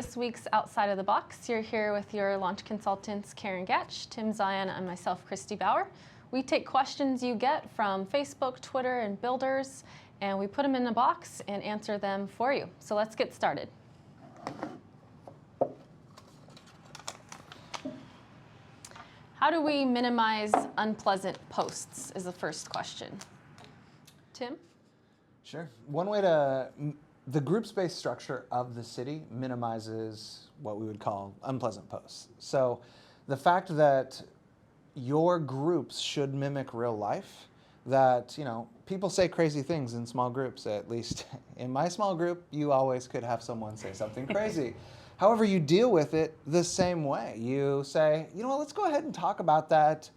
this week's Outside of the Box. You're here with your launch consultants, Karen Gatch, Tim Zion, and myself, Christy Bauer. We take questions you get from Facebook, Twitter, and builders, and we put them in a box and answer them for you. So let's get started. How do we minimize unpleasant posts is the first question. Tim? Sure. One way to, the group-based structure of the city minimizes what we would call unpleasant posts. So the fact that your groups should mimic real life, that, people say crazy things in small groups. At least in my small group, you always could have someone say something crazy. However, you deal with it the same way. You say, let's go ahead and talk about that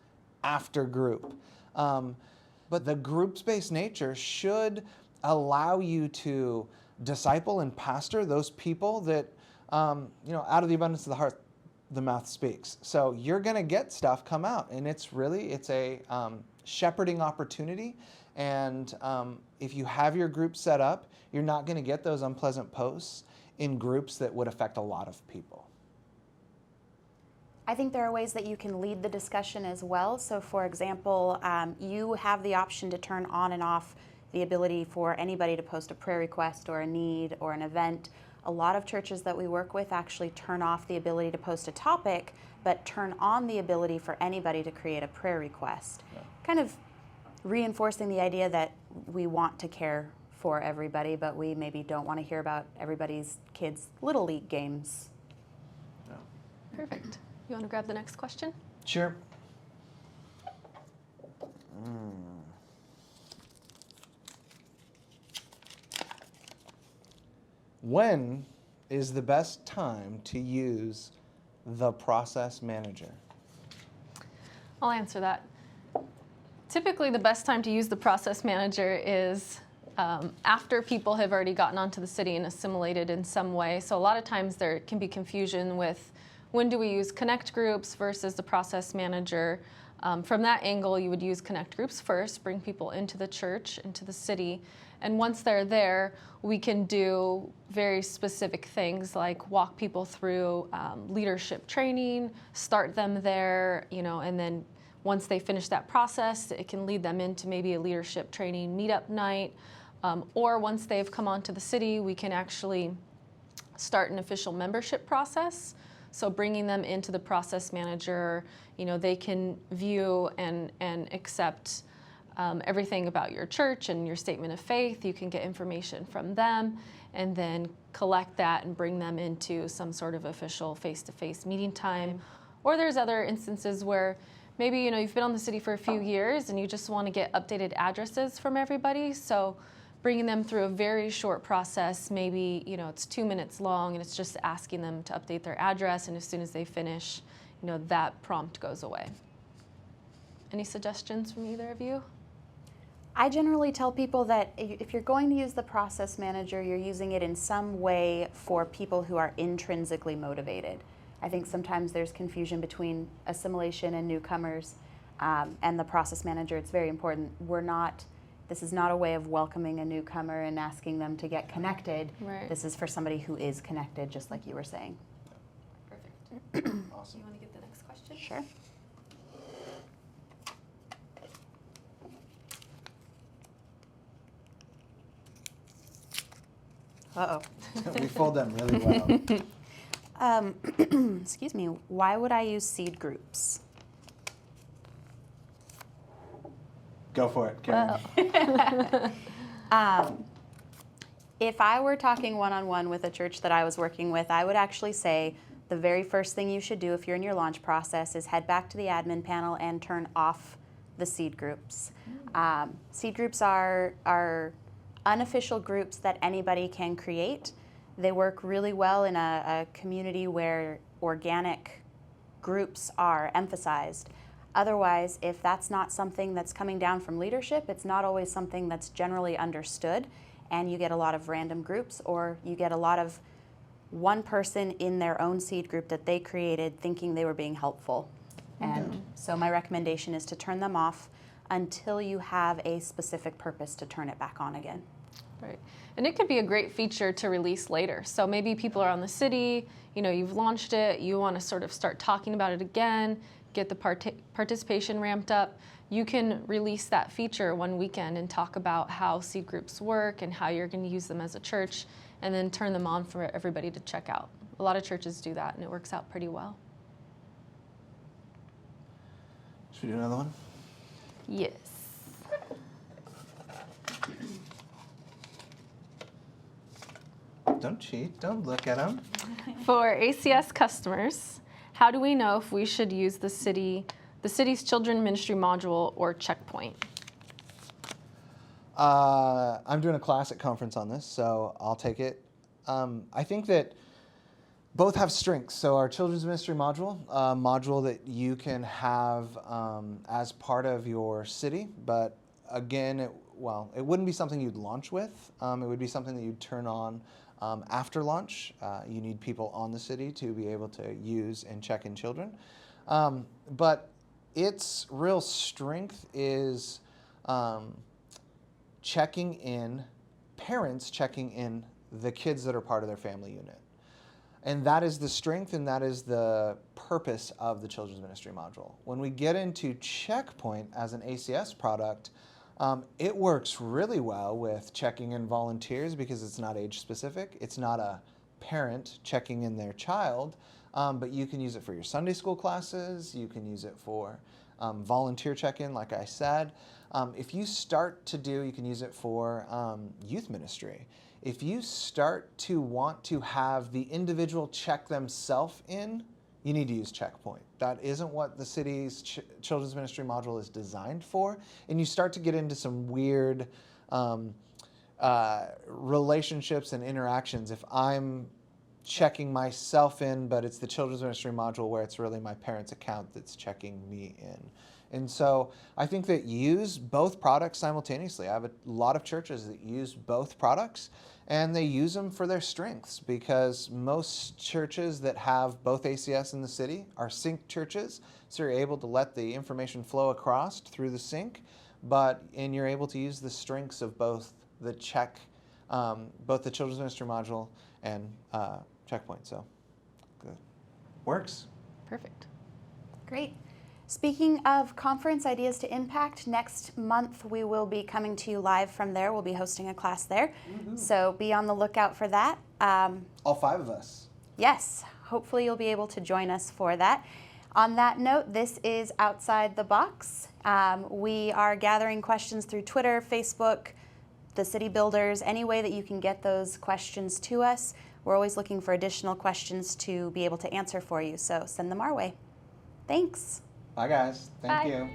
after group. But the group-based nature should allow you to disciple and pastor those people that, out of the abundance of the heart, the mouth speaks. So you're going to get stuff come out, and it's a shepherding opportunity. And if you have your group set up, you're not going to get those unpleasant posts in groups that would affect a lot of people. I think there are ways that you can lead the discussion as well. So for example, you have the option to turn on and off the ability for anybody to post a prayer request or a need or an event. A lot of churches that we work with actually turn off the ability to post a topic, but turn on the ability for anybody to create a prayer request. Yeah. Kind of reinforcing the idea that we want to care for everybody, but we maybe don't want to hear about everybody's kids' Little League games. Yeah. Perfect. You want to grab the next question? Sure. When is the best time to use the process manager? I'll answer that. Typically, the best time to use the process manager is after people have already gotten onto the city and assimilated in some way. So a lot of times there can be confusion with when do we use connect groups versus the process manager. From that angle, you would use connect groups first, bring people into the church, into the city. And once they're there, we can do very specific things like walk people through leadership training, start them there, and then once they finish that process, it can lead them into maybe a leadership training meetup night. Or once they've come onto the city, we can actually start an official membership process. So bringing them into the process manager, they can view and accept everything about your church and your statement of faith. You can get information from them and then collect that and bring them into some sort of official face-to-face meeting time. Or there's other instances where maybe you've been on the city for a few years and you just want to get updated addresses from everybody. So bringing them through a very short process, maybe it's 2 minutes long, and it's just asking them to update their address, and as soon as they finish, that prompt goes away. Any suggestions from either of you? I generally tell people that if you're going to use the process manager, you're using it in some way for people who are intrinsically motivated. I think sometimes there's confusion between assimilation and newcomers, and the process manager. It's very important. This is not a way of welcoming a newcomer and asking them to get connected. Right. This is for somebody who is connected, just like you were saying. Perfect. Awesome. You want to get the next question? Sure. Uh-oh. We fold them really well. Excuse me. Why would I use seed groups? Go for it, Karen. If I were talking one-on-one with a church that I was working with, I would actually say the very first thing you should do if you're in your launch process is head back to the admin panel and turn off the seed groups. Seed groups are unofficial groups that anybody can create. They work really well in a community where organic groups are emphasized. Otherwise, if that's not something that's coming down from leadership, it's not always something that's generally understood, and you get a lot of random groups, or you get a lot of one person in their own seed group that they created thinking they were being helpful. And so my recommendation is to turn them off until you have a specific purpose to turn it back on again. Right. And it could be a great feature to release later. So maybe people are on the city, you've launched it, you want to sort of start talking about it again, get the participation ramped up. You can release that feature one weekend and talk about how seed groups work and how you're going to use them as a church, and then turn them on for everybody to check out. A lot of churches do that, and it works out pretty well. Should we do another one? Yes. Don't cheat. Don't look at them. For ACS customers, how do we know if we should use the city's children ministry module or checkpoint? I'm doing a class at conference on this, so I'll take it. I think that both have strengths. So our children's ministry module, a module that you can have as part of your city, but again, it wouldn't be something you'd launch with. It would be something that you'd turn on after launch. You need people on the city to be able to use and check in children. But its real strength is parents checking in the kids that are part of their family unit. And that is the strength and that is the purpose of the children's ministry module. When we get into Checkpoint as an ACS product, it works really well with checking in volunteers because it's not age specific. It's not a parent checking in their child, but you can use it for your Sunday school classes. You can use it for volunteer check-in, like I said. If you start to you can use it for youth ministry. If you start to want to have the individual check themselves in, you need to use Checkpoint. That isn't what the city's children's ministry module is designed for. And you start to get into some weird relationships and interactions. If I'm checking myself in, but it's the children's ministry module where it's really my parents' account that's checking me in. And so I think that use both products simultaneously. I have a lot of churches that use both products, and they use them for their strengths because most churches that have both ACS in the city are sync churches, so you're able to let the information flow across through the sync, and you're able to use the strengths of both the both the children's ministry module and Checkpoint. So good. Works. Perfect. Great. Speaking of conference ideas to impact, next month we will be coming to you live from there. We'll be hosting a class there. Mm-hmm. So be on the lookout for that. All 5 of us. Yes. Hopefully you'll be able to join us for that. On that note, this is Outside the Box. We are gathering questions through Twitter, Facebook, the City Builders, any way that you can get those questions to us. We're always looking for additional questions to be able to answer for you, so send them our way. Thanks. Bye, guys. Thank Bye. you.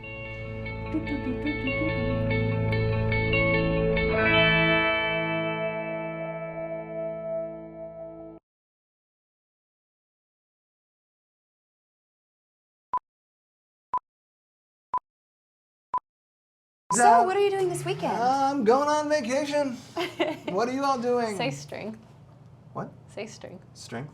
So, what are you doing this weekend? I'm going on vacation. What are you all doing? Say strength. What? Say strength. Strength?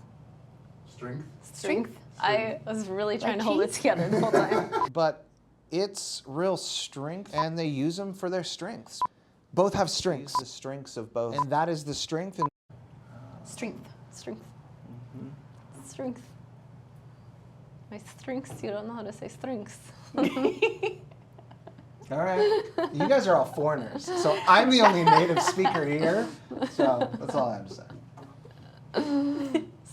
Strength? Strength. I was really trying to hold it together the whole time. But it's real strength, and they use them for their strengths. Both have strengths. The strengths of both. And that is the strength. Strength. Strength. Mm-hmm. Strength. My strengths. You don't know how to say strengths. All right. You guys are all foreigners. So I'm the only native speaker here. So that's all I have to say.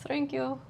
Thank you.